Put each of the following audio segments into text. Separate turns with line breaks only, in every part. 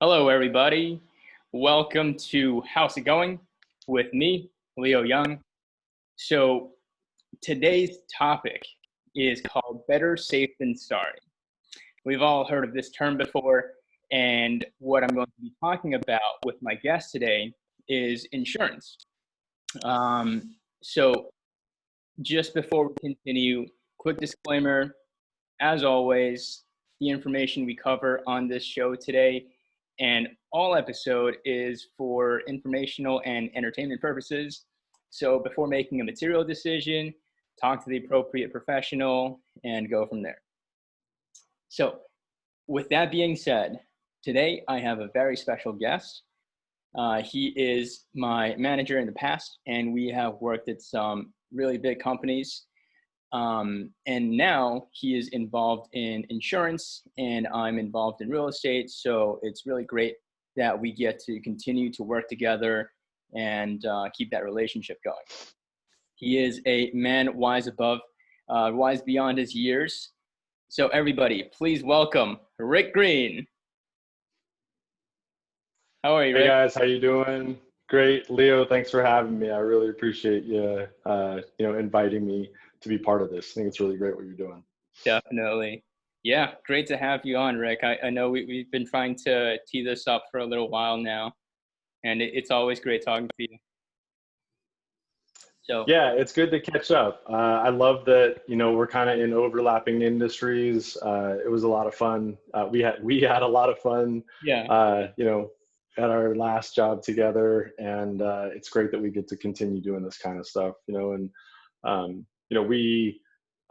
Hello, everybody. Welcome to How's It Going with me, Leo Young. So, today's topic is called Better Safe Than Sorry. We've all heard of this term before, and what I'm going to be talking about with my guest today is insurance. So, just before we continue, quick disclaimer as always, the information we cover on this show today and all episode is for informational and entertainment purposes. So before making a material decision, talk to the appropriate professional and go from there. So with that being said, today I have a very special guest. He is my manager in the past, and we have worked at some really big companies. And now he is involved in insurance and I'm involved in real estate. So it's really great that we get to continue to work together and keep that relationship going. He is a man wise beyond his years. So everybody, please welcome Rick.Green. How are you, Rick?
Hey guys, how you doing? Great, Leo. Thanks for having me. I really appreciate you, inviting me to be part of this. I think it's really great what you're doing.
Definitely. Yeah, great to have you on, Rick. I know we've been trying to tee this up for a little while now, and it's always great talking to you. So
yeah, it's good to catch up. I love that, we're kind of in overlapping industries. It was a lot of fun. We had a lot of fun,
yeah,
at our last job together, and it's great that we get to continue doing this kind of stuff, we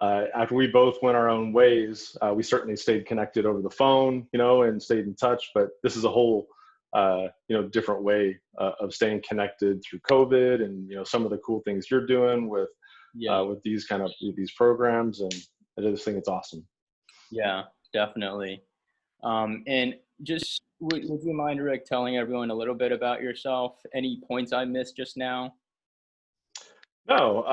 after we both went our own ways, we certainly stayed connected over the phone, and stayed in touch. But this is a whole, different way of staying connected through COVID, and some of the cool things you're doing with these these programs, and I just think it's awesome.
Yeah, definitely. And just would you mind, Rick, telling everyone a little bit about yourself? Any points I missed just now?
No,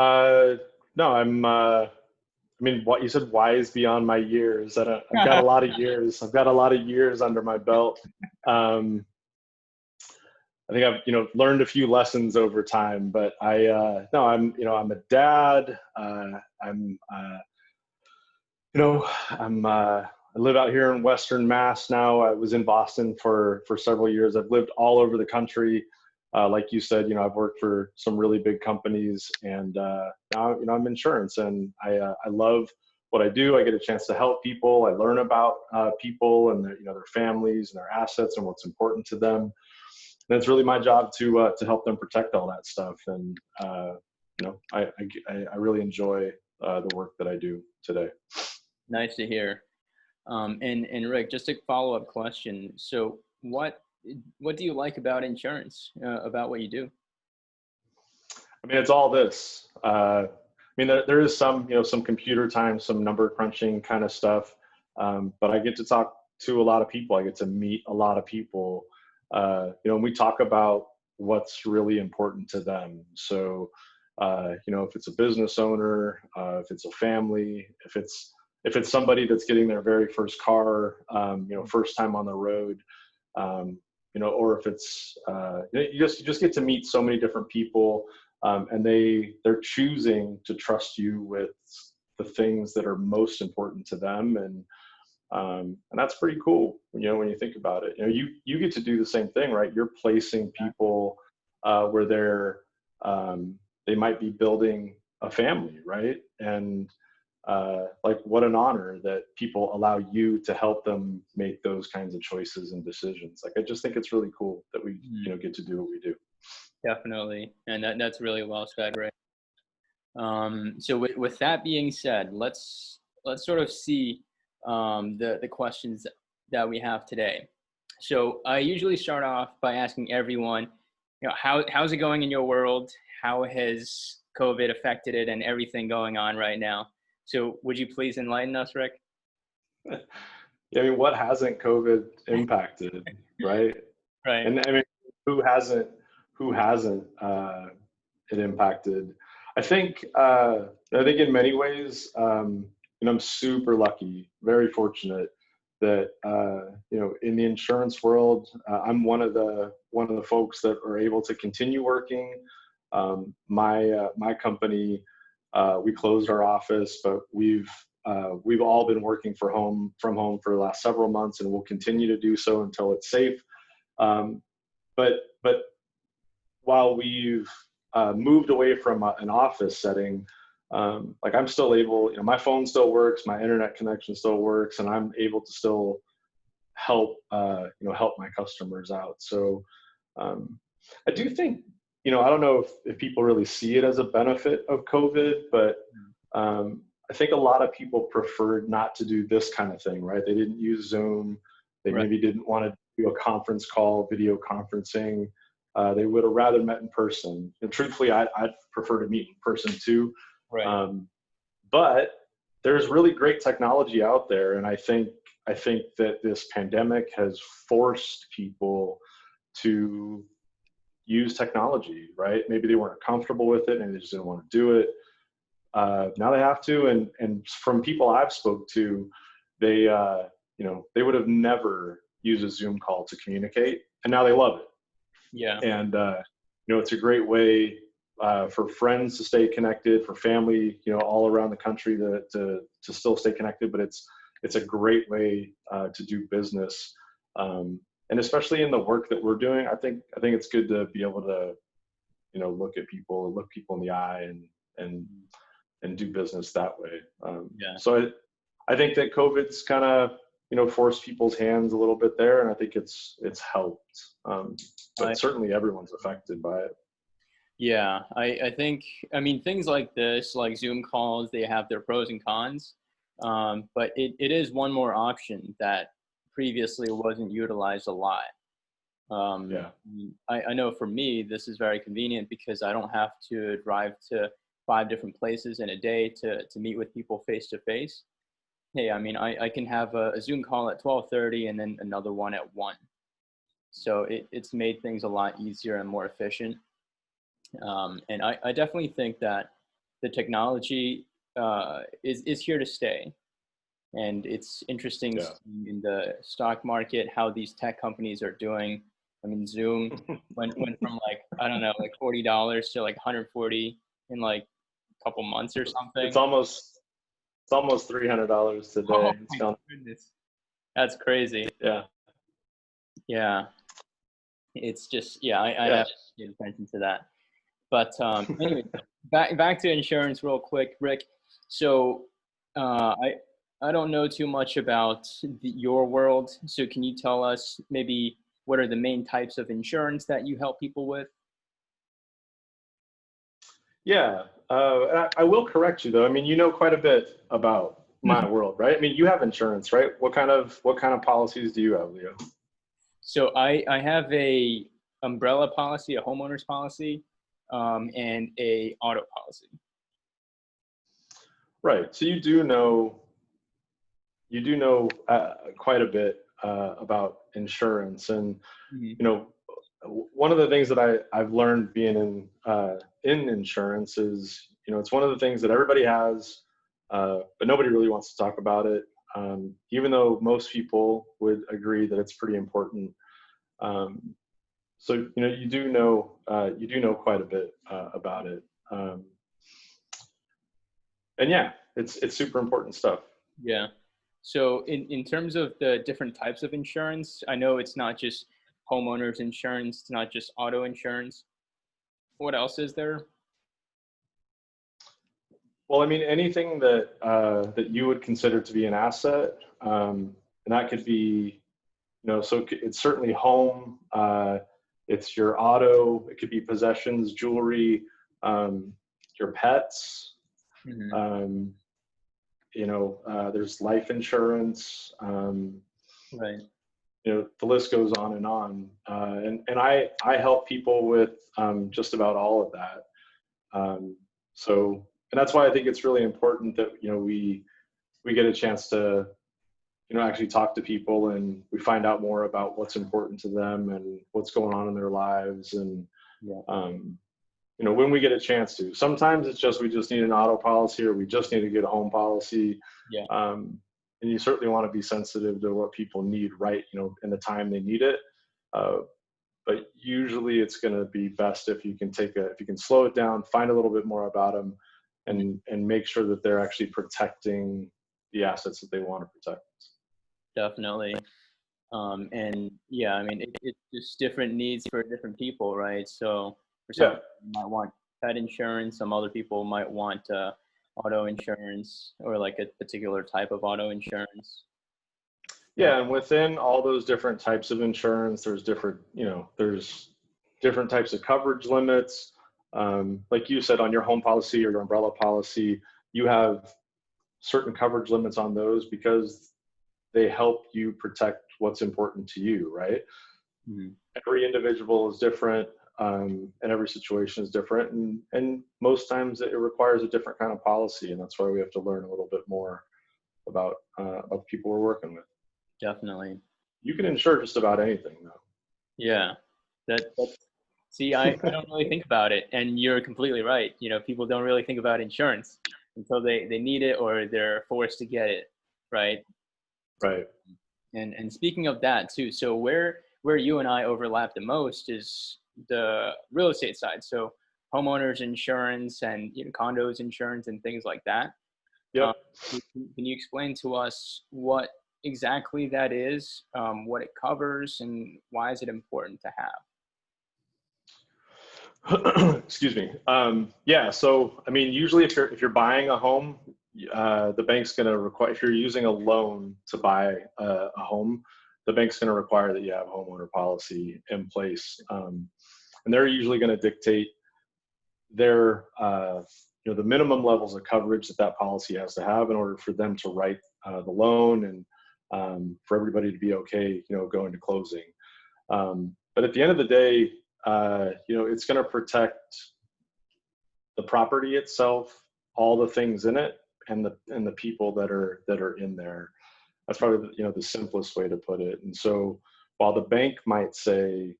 what you said, wise beyond my years. I've got a lot of years. I've got a lot of years under my belt. I think I've, learned a few lessons over time, but I'm a dad. I live out here in Western Mass now. I was in Boston for several years. I've lived all over the country. Like you said, I've worked for some really big companies, and now, I'm insurance, and I love what I do. I get a chance to help people. I learn about people and their families and their assets and what's important to them. And it's really my job to help them protect all that stuff. And I really enjoy the work that I do today.
Nice to hear. And Rick, just a follow-up question. So what do you like about insurance, about what you do?
It's all this. There is some computer time, some number crunching kind of stuff, but I get to talk to a lot of people. I get to meet a lot of people. And we talk about what's really important to them. So, if it's a business owner, if it's a family, if it's somebody that's getting their very first car, first time on the road, or if it's, you just get to meet so many different people, and they're choosing to trust you with the things that are most important to them. And that's pretty cool, when you think about it. You get to do the same thing, right? You're placing people where they might be building a family, right? And what an honor that people allow you to help them make those kinds of choices and decisions. I just think it's really cool that we get to do what we do.
Definitely, and that's really well said, Rick. So with that being said, let's sort of see the questions that we have today. So I usually start off by asking everyone, how's it going in your world? How has COVID affected it and everything going on right now? So would you please enlighten us, Rick?
Yeah, what hasn't COVID impacted, right?
Right.
And who hasn't it impacted? I think in many ways, I'm super lucky, very fortunate that in the insurance world, I'm one of the folks that are able to continue working. My company, we closed our office, but we've all been working from home for the last several months, and we'll continue to do so until it's safe. But while we've moved away from an office setting, like I'm still able, my phone still works, my internet connection still works, and I'm able to still help my customers out. So I do think, I don't know if people really see it as a benefit of COVID, but I think a lot of people preferred not to do this kind of thing, right? They didn't use Zoom. They
Right.
maybe didn't want to do a conference call, video conferencing. They would have rather met in person. And truthfully, I'd prefer to meet in person too.
Right.
But there's really great technology out there. And I think that this pandemic has forced people to use technology, right? Maybe they weren't comfortable with it and they just didn't want to do it. Now they have to. And from people I've spoke to, they would have never used a Zoom call to communicate, and now they love it.
Yeah.
And it's a great way for friends to stay connected, for family, all around the country to still stay connected. But it's a great way to do business, and especially in the work that we're doing, I think it's good to be able to look people in the eye and do business that way. So I think that COVID's kind of forced people's hands a little bit there, and I think it's helped. But certainly everyone's affected by it.
Yeah, I think, things like this, like Zoom calls, they have their pros and cons, but it is one more option that previously wasn't utilized a lot. I know for me, this is very convenient because I don't have to drive to 5 different places in a day to meet with people face to face. Hey, I can have a Zoom call at 12:30 and then another one at 1. So it's made things a lot easier and more efficient. And I definitely think that the technology is here to stay. And it's interesting in the stock market how these tech companies are doing. Zoom went from like $40 to like 140 in like a couple months or something.
It's almost $300 today.
Oh my goodness, that's crazy. Yeah. It's just I have to pay attention to that. But anyway, back to insurance real quick, Rick. So I don't know too much about your world. So can you tell us maybe what are the main types of insurance that you help people with?
Yeah, I will correct you though. You know quite a bit about my world, right? You have insurance, right? What kind of policies do you have, Leo?
So I have a umbrella policy, a homeowners policy, and a auto policy.
Right. So you do know quite a bit about insurance, and one of the things that I've learned being in insurance is it's one of the things that everybody has, but nobody really wants to talk about it, even though most people would agree that it's pretty important. So you do know quite a bit about it, and yeah, it's super important stuff.
Yeah. So in terms of the different types of insurance, I know it's not just homeowners insurance, it's not just auto insurance. What else is there?
Well, anything that you would consider to be an asset, and that could be, so it's certainly home, it's your auto, it could be possessions, jewelry, your pets, there's life insurance,
right.
The list goes on and on. And I help people with just about all of that. And that's why I think it's really important that, we get a chance to, actually talk to people and we find out more about what's important to them and what's going on in their lives. And, when we get a chance to, sometimes it's just, we just need an auto policy or we just need to get a home policy. you certainly want to be sensitive to what people need, right, in the time they need it. Uh, but usually it's going to be best if you can if you can slow it down, find a little bit more about them, and make sure that they're actually protecting the assets that they want to protect.
Definitely. And yeah, I mean, it's just different needs for different people, right? So for some
Yeah.
people you might want pet insurance, some other people might want auto insurance, or like a particular type of auto insurance.
Yeah, and within all those different types of insurance, there's different types of coverage limits. Like you said, on your home policy or your umbrella policy, you have certain coverage limits on those because they help you protect what's important to you, right?
Mhm.
Every individual is different, and every situation is different, and most times it requires a different kind of policy, and that's why we have to learn a little bit more about the people we're working with.
Definitely.
You can insure just about anything, though.
Yeah. That's see, I don't really think about it, and you're completely right. You know, people don't really think about insurance until they need it or they're forced to get it, right?
Right.
And speaking of that too, so where you and I overlap the most is the real estate side. So homeowners insurance and condos insurance and things like that. Um,
Yep.
can you explain to us what exactly that is, what it covers, and why is it important to have?
Excuse me. Yeah. So, I mean, usually if you're buying a home, the bank's going to require, if you're using a loan to buy a home, the bank's going to require that you have a homeowner policy in place, and they're usually going to dictate their the minimum levels of coverage that policy has to have in order for them to write the loan, and for everybody to be okay, going to closing. But at the end of the day, it's going to protect the property itself, all the things in it, and the people that are in there. That's probably the simplest way to put it. And so while the bank might say,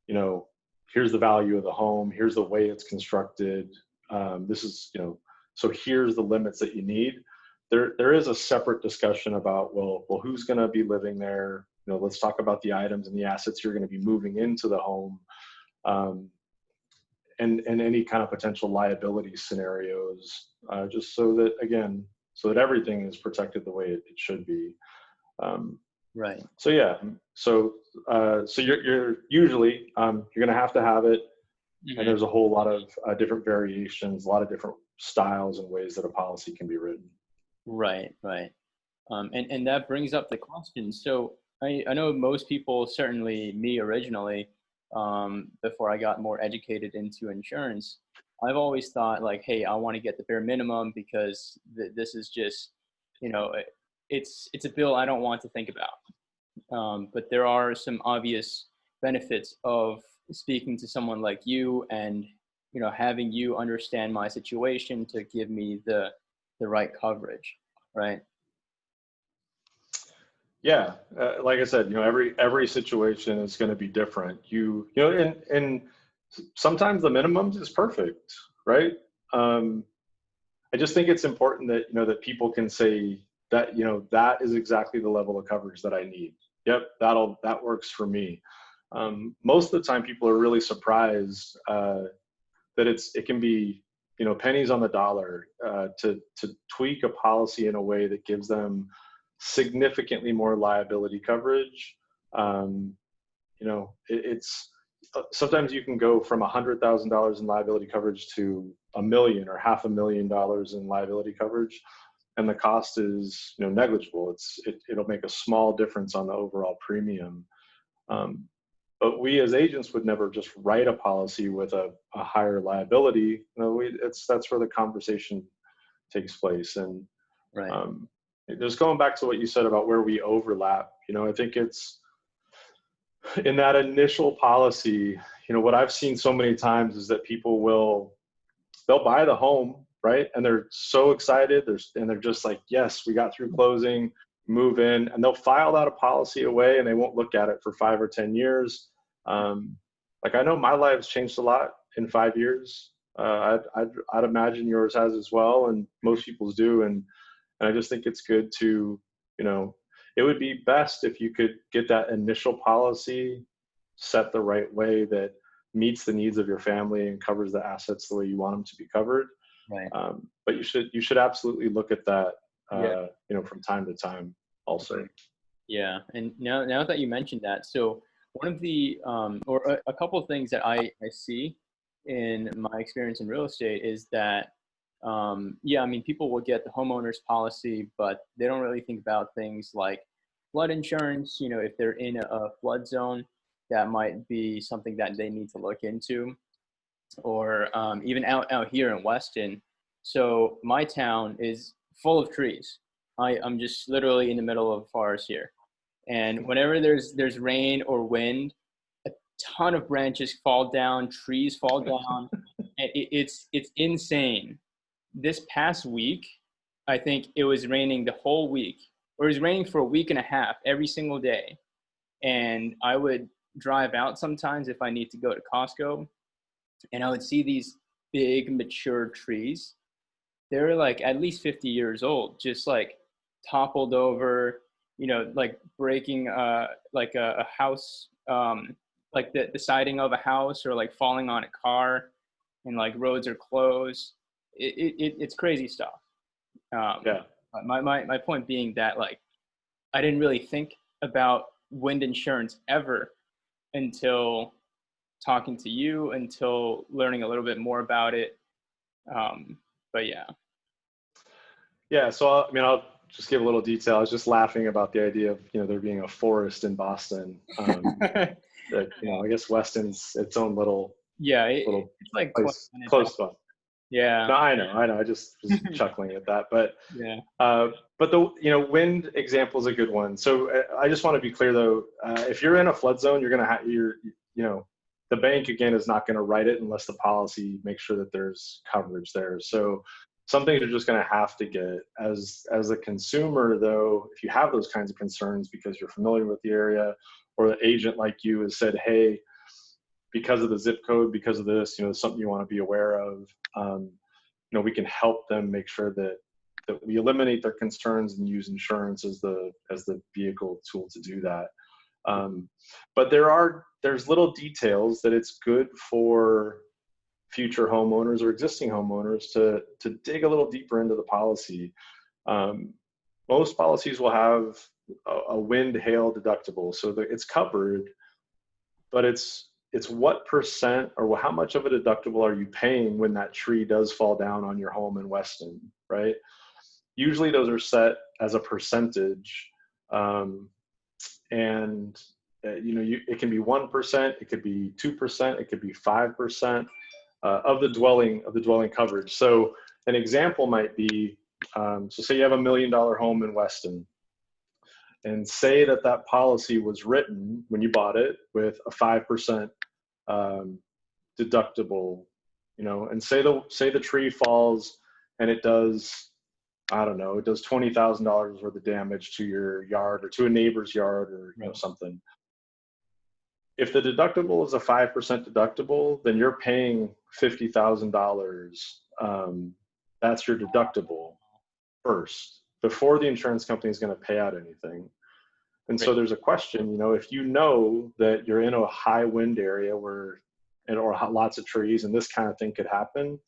here's the value of the home, here's the way it's constructed, this is so here's the limits that you need. There is a separate discussion about well who's going to be living there. Let's talk about the items and the assets you're going to be moving into the home, and any kind of potential liability scenarios, just so that everything is protected the way it should be.
Right.
So yeah, so you're usually you're going to have it, and there's a whole lot of different variations, a lot of different styles and ways that a policy can be written.
Right. Right. And that brings up the question. So I know most people, certainly me originally, before I got more educated into insurance, I've always thought like, hey, I want to get the bare minimum because this is just, you know, it's a bill I don't want to think about. But there are some obvious benefits of speaking to someone like you and, having you understand my situation to give me the right coverage, right?
Yeah, like I said, every situation is going to be different. And sometimes the minimums is perfect, right? I just think it's important that that people can say that that is exactly the level of coverage that I need. Yep, that works for me. Most of the time, people are really surprised that it can be pennies on the dollar to tweak a policy in a way that gives them significantly more liability coverage. It's sometimes you can go from $100,000 in liability coverage to $1 million or $500,000 in liability coverage, and the cost is negligible. It'll make a small difference on the overall premium. But we as agents would never just write a policy with a higher liability. That's where the conversation takes place. And
Right.
just going back to what you said about where we overlap, I think it's in that initial policy. What I've seen so many times is that they'll buy the home, right? And they're so excited. They're just like, yes, we got through closing, move in, and they'll file that a policy away and they won't look at it for 5 or 10 years. Like I know my life's changed a lot in 5 years. I'd imagine yours has as well, and most people's do. And I just think it's good to you know, it would be best if you could get that initial policy set the right way that meets the needs of your family and covers the assets the way you want them to be covered.
Right.
But you should absolutely look at that,
Yeah.
from time to time also.
Right. Yeah. And now that you mentioned that, so one of the or a couple of things that I see in my experience in real estate is that yeah, I mean, people will get the homeowners policy, but they don't really think about things like flood insurance. If they're in a flood zone, that might be something that they need to look into, or even out here in Weston. So my town is full of trees. I'm just literally in the middle of a forest here, and whenever there's rain or wind, a ton of branches fall down, trees fall down, and it's insane. This past week, I think it was raining the whole week, or it was raining for a week and a half every single day. And I would drive out sometimes if I need to go to Costco, and I would see these big mature trees. They're like at least 50 years old, just like toppled over, like breaking like a house, like the siding of a house, or like falling on a car, and like roads are closed. It's crazy stuff. Um,
Yeah.
my point being that, like, I didn't really think about wind insurance ever until talking to you, until learning a little bit more about it. But yeah.
Yeah. So, I mean, I'll just give a little detail. I was just laughing about the idea of, there being a forest in Boston. That, I guess Weston's its own little,
Yeah,
little
it's like 20
place,
minutes out.
close one.
Yeah.
No, I know. I just was chuckling at that,
Yeah.
but the, wind example is a good one. So I just want to be clear though, if you're in a flood zone, you're going to have the bank again is not going to write it unless the policy makes sure that there's coverage there. So some things you're just going to have to get as a consumer though. If you have those kinds of concerns because you're familiar with the area, or the agent like you has said, hey, because of the zip code, because of this, something you want to be aware of. We can help them make sure that we eliminate their concerns and use insurance as the vehicle tool to do that. But there's little details that it's good for future homeowners or existing homeowners to dig a little deeper into the policy. Most policies will have a wind hail deductible, so that it's covered, but it's what percent or how much of a deductible are you paying when that tree does fall down on your home in Weston, right? Usually those are set as a percentage, and it can be 1%, it could be 2%, it could be 5% of the dwelling coverage. So an example might be, so say you have $1 million home in Weston, and say that policy was written when you bought it with a 5% deductible, and say the tree falls and it does, I don't know, it does $20,000 worth of damage to your yard or to a neighbor's yard, or something. If the deductible is a 5% deductible, then you're paying $50,000. That's your deductible first, before the insurance company is going to pay out anything. And so there's a question, if you know that you're in a high wind area or lots of trees and this kind of thing could happen,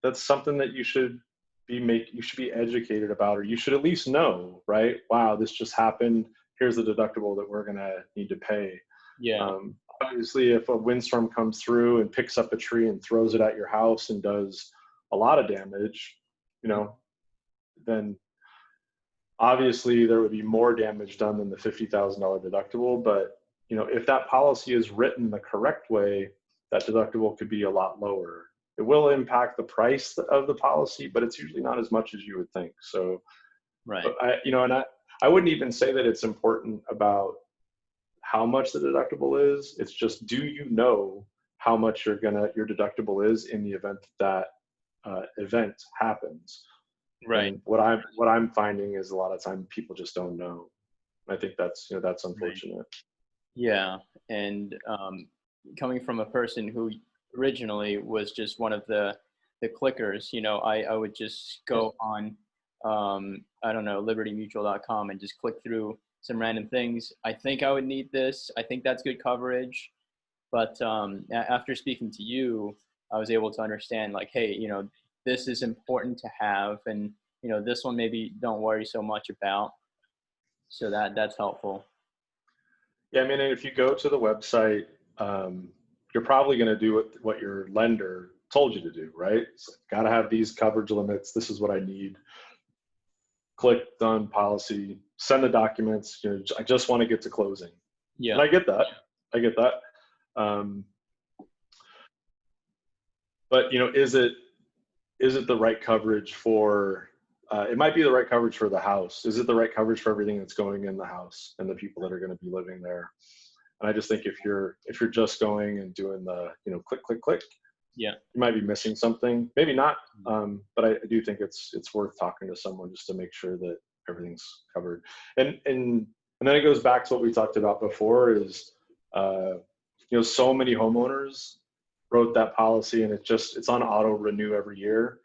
that's something that you should be educated about, or you should at least know, right? Wow, this just happened. Here's the deductible that we're going to need to pay.
Yeah.
Obviously, if a windstorm comes through and picks up a tree and throws it at your house and does a lot of damage, then obviously there would be more damage done than the $50,000 deductible. But, if that policy is written the correct way, that deductible could be a lot lower. It will impact the price of the policy, but it's usually not as much as you would think. So,
Right.
I wouldn't even say that it's important about how much the deductible is. It's just, do you know how much your deductible is in the event that event happens?
Right.
And what I'm finding is a lot of time people just don't know. I think that's unfortunate. Right.
Yeah, and coming from a person who originally was just one of the clickers, I would just go on I don't know, libertymutual.com and just click through some random things. I think I would need this. I think that's good coverage. But after speaking to you, I was able to understand like, hey, this is important to have, and this one maybe don't worry so much about. So that's helpful.
Yeah, I mean, if you go to the website, you're probably going to do what your lender told you to do, right? Got to have these coverage limits. This is what I need. Click done policy, send the documents. I just want to get to closing.
Yeah.
And I get that. But is it the right coverage for? It might be the right coverage for the house. Is it the right coverage for everything that's going in the house and the people that are going to be living there? And I just think if you're just going and doing the click click click,
yeah,
you might be missing something. Maybe not, but I do think it's worth talking to someone just to make sure that everything's covered. And then it goes back to what we talked about before is so many homeowners wrote that policy and it's on auto renew every year,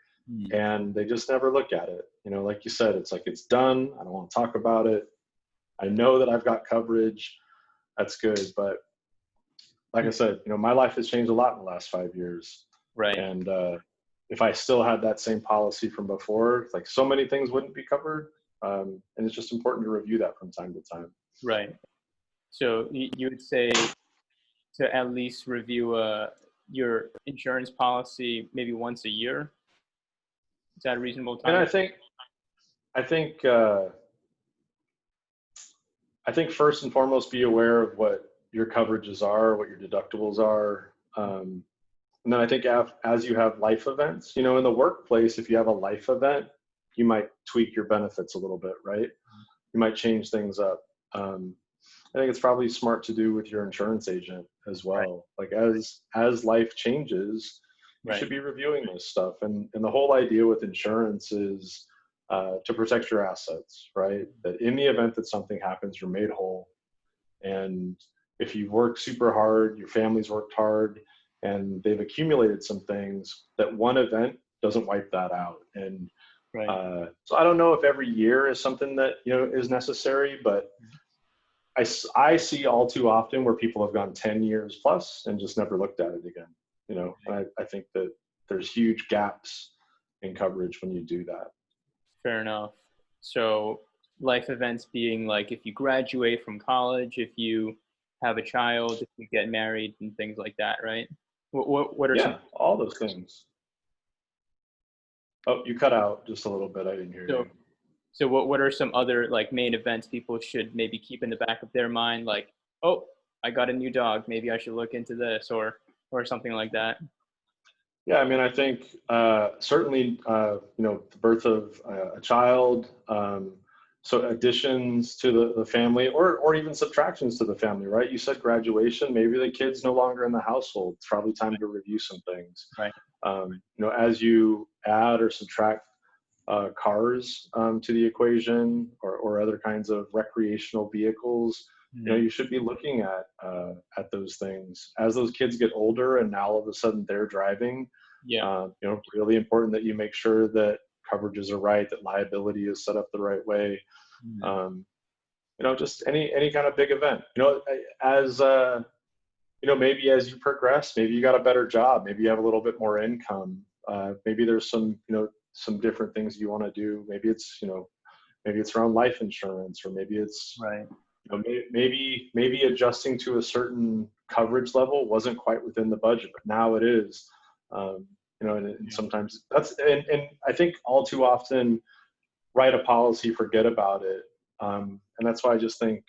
and they just never look at it. Like you said, it's like it's done. I don't want to talk about it. I know that I've got coverage. That's good, but like I said, my life has changed a lot in the last 5 years.
Right.
And if I still had that same policy from before, like so many things wouldn't be covered. And it's just important to review that from time to time.
Right. So you would say to at least review your insurance policy maybe once a year? Is that a reasonable time?
And I think first and foremost, be aware of what your coverages are, what your deductibles are. And then I think as you have life events, in the workplace, if you have a life event, you might tweak your benefits a little bit, right? You might change things up. I think it's probably smart to do with your insurance agent as well. Right. Like as life changes, you should be reviewing this stuff. And the whole idea with insurance is to protect your assets, right? That in the event that something happens, you're made whole. And if you've worked super hard, your family's worked hard, and they've accumulated some things, that one event doesn't wipe that out. And so I don't know if every year is something that is necessary, but I see all too often where people have gone 10 years plus and just never looked at it again. And I think that there's huge gaps in coverage when you do that.
Fair enough. So life events being like if you graduate from college, if you have a child, if you get married and things like that, right? What are some?
All those things. Oh, you cut out just a little bit. I didn't hear you.
So what are some other like main events people should maybe keep in the back of their mind? Like, oh, I got a new dog. Maybe I should look into this or something like that.
Yeah, I mean, I think certainly, the birth of a child, so additions to the family or even subtractions to the family, right? You said graduation, maybe the kid's no longer in the household. It's probably time to review some things.
Right.
As you add or subtract cars to the equation or other kinds of recreational vehicles, you should be looking at those things as those kids get older and now all of a sudden they're driving. Really important that you make sure that coverages are right, that liability is set up the right way. Just any kind of big event, as maybe as you progress, maybe you got a better job, maybe you have a little bit more income, maybe there's some different things you want to do. Maybe it's around life insurance, or maybe it's maybe adjusting to a certain coverage level wasn't quite within the budget, but now it is. And sometimes and I think all too often write a policy, forget about it. And that's why I just think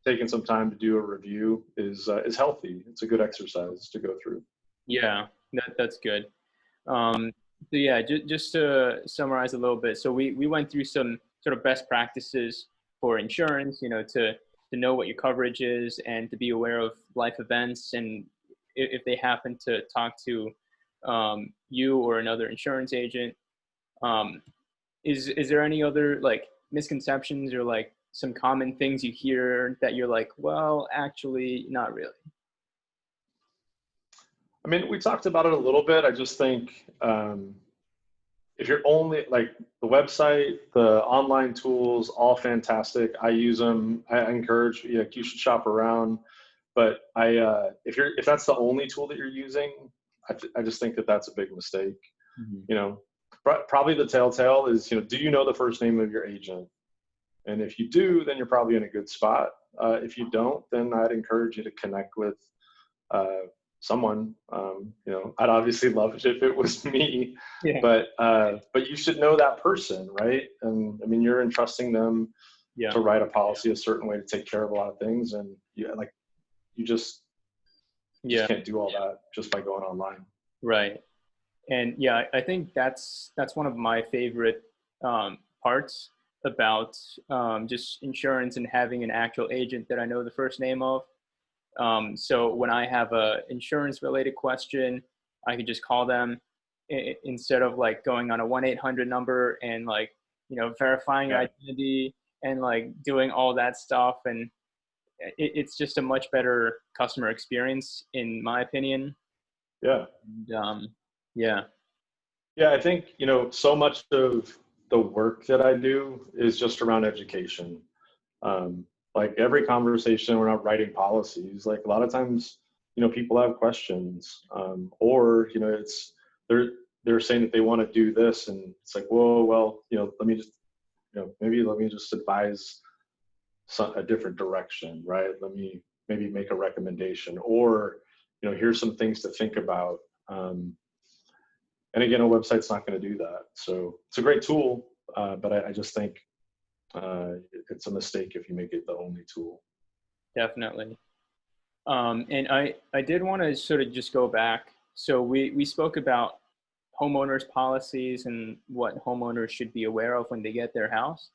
taking some time to do a review is healthy. It's a good exercise to go through.
Yeah, that's good. So just to summarize a little bit. So we went through some sort of best practices for insurance, to know what your coverage is and to be aware of life events. And if they happen to talk to you or another insurance agent, is there any other like misconceptions or like some common things you hear that you're like, well, actually not really? I
mean, we talked about it a little bit. I just think if you're only like the website, the online tools, all fantastic. I use them. I encourage you should shop around. But if that's the only tool that you're using, I just think that that's a big mistake.
Mhm.
You know, probably the telltale is, do you know the first name of your agent? And if you do, then you're probably in a good spot. If you don't, then I'd encourage you to connect with someone. I'd obviously love it if it was me,
Yeah.
but you should know that person, right? And I mean, you're entrusting them
Yeah.
to write a policy a certain way to take care of a lot of things, and you just
Yeah.
can't do all that just by going online.
Right. And yeah, I think that's one of my favorite parts about just insurance and having an actual agent that I know the first name of. So when I have a insurance related question, I could just call them instead of like going on a 1-800 number and like, verifying
Yeah.
identity and like doing all that stuff. And it's just a much better customer experience in my opinion.
Yeah.
And, yeah.
Yeah, I think, so much of the work that I do is just around education. Like every conversation, we're not writing policies. Like a lot of times, people have questions, or, they're saying that they want to do this, and it's like, whoa, well, let me just, maybe let me just advise a different direction, right? Let me maybe make a recommendation, or, here's some things to think about. And again, a website's not going to do that. So it's a great tool, but I just think it's a mistake if you make it the only tool.
Definitely. And I did want to sort of just go back. So we spoke about homeowners policies and what homeowners should be aware of when they get their house.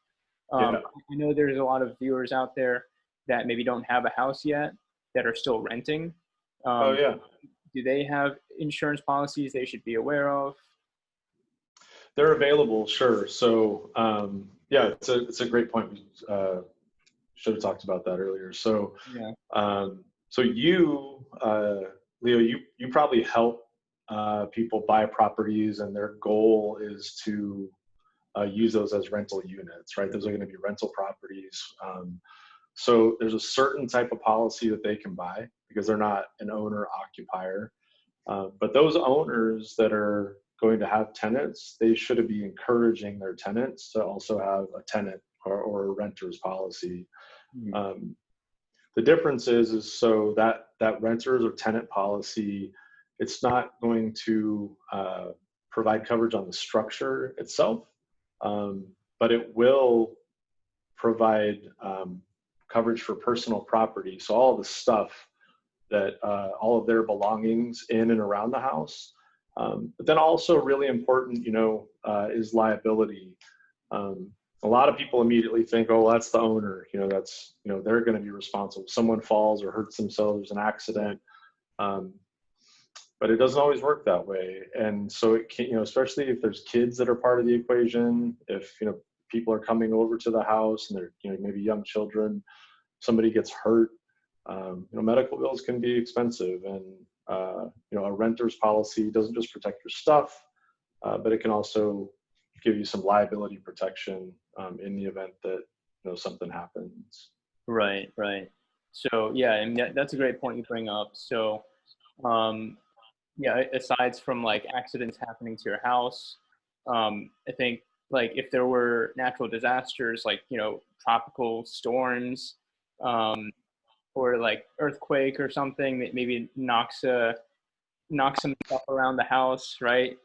Yeah.
I know there's a lot of viewers out there that maybe don't have a house yet that are still renting.
Oh yeah.
Do they have insurance policies they should be aware of?
They're available, sure. So yeah, it's a great point. We should have talked about that earlier. So
Yeah.
so you, Leo, you probably help people buy properties, and their goal is to use those as rental units, right? Those are going to be rental properties. So there's a certain type of policy that they can buy because they're not an owner occupier. But those owners that are going to have tenants, they should be encouraging their tenants to also have a tenant or a renter's policy.
Mm-hmm.
The difference is so that renter's or tenant policy, it's not going to provide coverage on the structure itself, but it will provide coverage for personal property. So all the stuff that all of their belongings in and around the house. But then also really important, is liability. A lot of people immediately think, oh, that's the owner, that's, they're going to be responsible. Someone falls or hurts themselves, there's an accident. But it doesn't always work that way. And so it can, especially if there's kids that are part of the equation, if, people are coming over to the house and they're, maybe young children, somebody gets hurt, medical bills can be expensive, and a renter's policy doesn't just protect your stuff, but it can also give you some liability protection in the event that something happens.
Right. So yeah, and that's a great point you bring up. So yeah, aside from like accidents happening to your house, I think like if there were natural disasters like tropical storms, or like earthquake or something that maybe knocks some stuff around the house, right?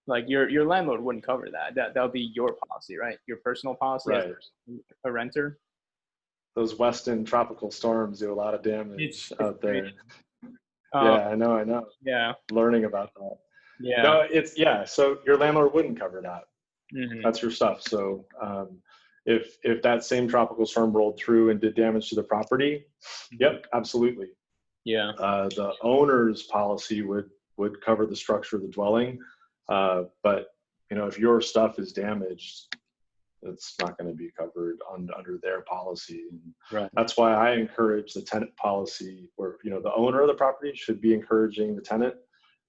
Like your landlord wouldn't cover that. That would be your policy, right? Your personal policy as
Right.
a renter.
Those Weston tropical storms do a lot of damage
It's
out there.
crazy. Um,
Yeah, I know.
yeah.
Learning about that.
Yeah.
No, so your landlord wouldn't cover that.
Mm-hmm.
That's your stuff. So if that same tropical storm rolled through and did damage to the property, yep, absolutely.
Yeah.
The owner's policy would cover the structure of the dwelling, but if your stuff is damaged, it's not going to be covered under their policy. And
Right.
that's why I encourage the tenant policy, where the owner of the property should be encouraging the tenant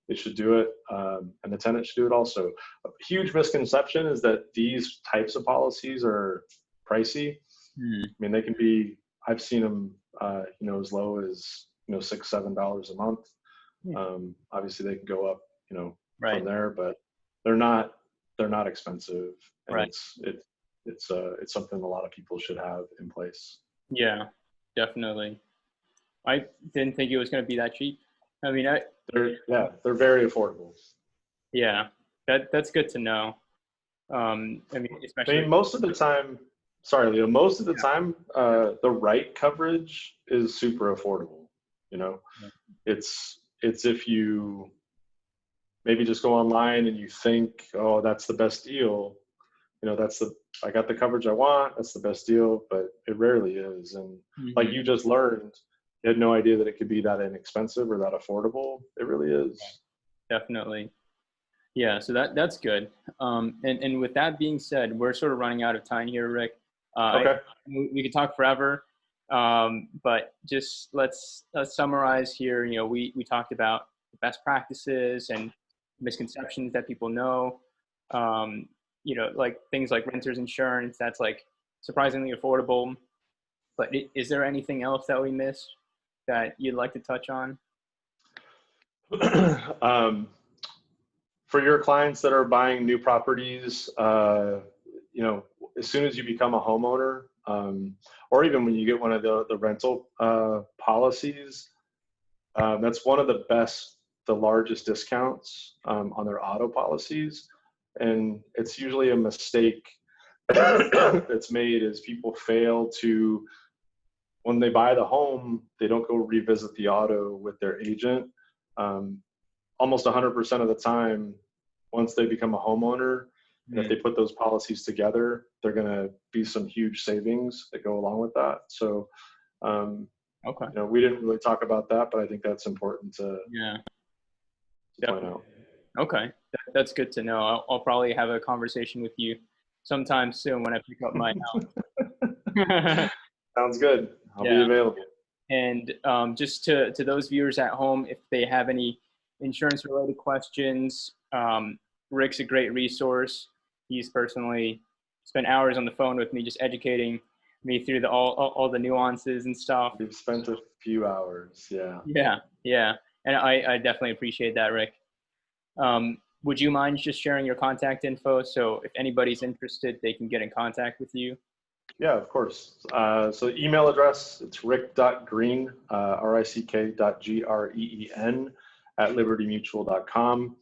they should do it, and the tenant should do it also. A huge misconception is that these types of policies are pricey.
Hmm.
I mean, they can be, I've seen them, as low as, $6-7 a month.
Yeah.
Obviously they can go up,
Right.
from there, but they're not expensive, and
Right.
it's something a lot of people should have in place.
Yeah, definitely. I didn't think it was going to be that cheap. I mean,
They're very affordable.
yeah, that's good to know. I mean,
I
especially,
mean, most of the time, sorry, Leo, most of the
yeah.
time, the right coverage is super affordable.
Yeah.
It's if you maybe just go online and you think, oh, that's the best deal. I got the coverage I want. That's the best deal, but it rarely is. And like
Mhm.
you just learned, you had no idea that it could be that inexpensive or that affordable. It really is.
Definitely. Yeah, so that's good. And with that being said, we're sort of running out of time here, Rick.
Okay.
We could talk forever, but just let's summarize here. We talked about the best practices and misconceptions that people know. Like things like renters insurance, that's like surprisingly affordable. But is there anything else that we missed that you'd like to touch on?
um, for your clients that are buying new properties, as soon as you become a homeowner, or even when you get one of the rental policies, that's one of the largest discounts on their auto policies. And it's usually a mistake that's made is people fail to, when they buy the home, they don't go revisit the auto with their agent. Almost 100% of the time, once they become a homeowner, and if they put those policies together, they're going to be some huge savings that go along with that. So,
Okay.
we didn't really talk about that, but I think that's important to
Yeah.
point out.
Okay, that's good to know. I'll probably have a conversation with you sometime soon when I pick up my house.
Sounds good. I'll be
Yeah,
available.
and just to those viewers at home, if they have any insurance-related questions, Rick's a great resource. He's personally spent hours on the phone with me, just educating me through all the nuances and stuff.
We've spent a few hours. Yeah.
Yeah, and I definitely appreciate that, Rick. Would you mind just sharing your contact info so if anybody's interested, they can get in contact with you?
Yeah, of course. So email address, it's Rick.Green, Rick.Green @libertymutual.com.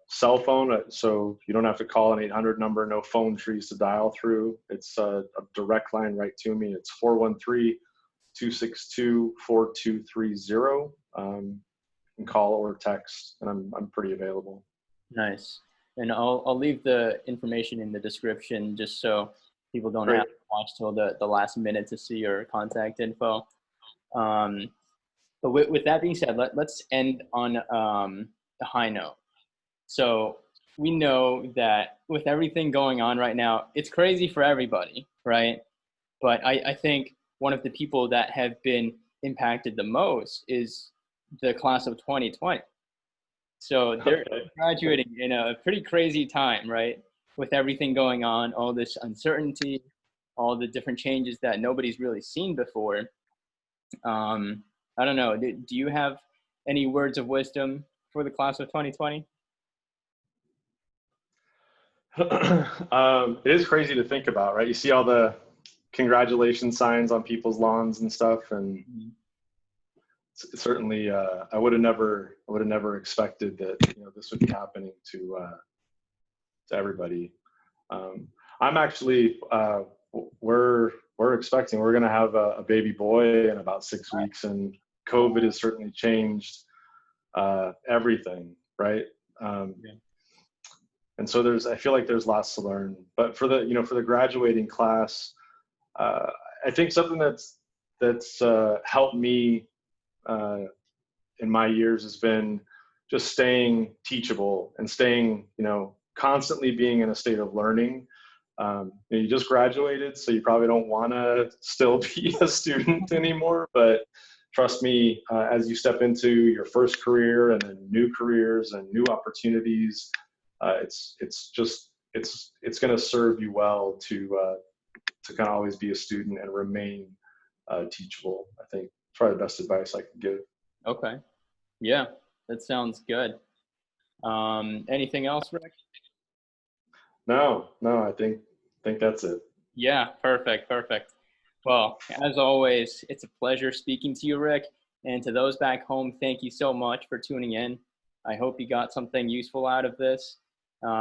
Cell phone, so you don't have to call an 800 number, no phone trees to dial through. It's a direct line right to me. It's 413-262-4230. You can call or text, and I'm pretty available.
Nice. And I'll leave the information in the description just so people don't
Great.
have to watch till the last minute to see your contact info. But with that being said, let's end on a high note. So we know that with everything going on right now, it's crazy for everybody, right? But I think one of the people that have been impacted the most is the class of 2020. So they're graduating in a pretty crazy time, right? With everything going on, all this uncertainty, all the different changes that nobody's really seen before. I don't know. Do you have any words of wisdom for the class of 2020?
It is crazy to think about, right? You see all the congratulations signs on people's lawns and stuff, and certainly I would have never expected that this would be happening to everybody. I'm actually we're expecting we're going to have a baby boy in about 6 weeks, and COVID has certainly changed everything, right? And so I feel like there's lots to learn. But for the graduating class, I think something that's helped me in my years has been just staying teachable and staying, constantly being in a state of learning. You just graduated, so you probably don't want to still be a student anymore, but trust me, as you step into your first career and then new careers and new opportunities, it's going to serve you well to kind of always be a student and remain teachable. I think it's probably the best advice I can give.
Okay. Yeah, that sounds good. Anything else, Rick?
No, I think that's it.
Yeah, perfect. Well, as always, it's a pleasure speaking to you, Rick. And to those back home, thank you so much for tuning in. I hope you got something useful out of this.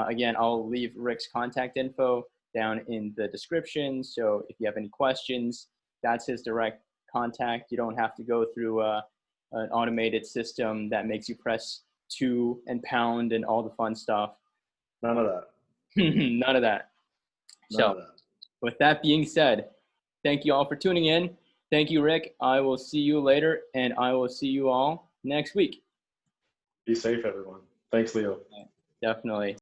Again, I'll leave Rick's contact info down in the description. So if you have any questions, that's his direct contact. You don't have to go through an automated system that makes you press 2 and pound and all the fun stuff.
None of that.
None of that.
None of that.
With that being said, thank you all for tuning in. Thank you, Rick. I will see you later, and I will see you all next week.
Be safe, everyone. Thanks, Leo.
Definitely.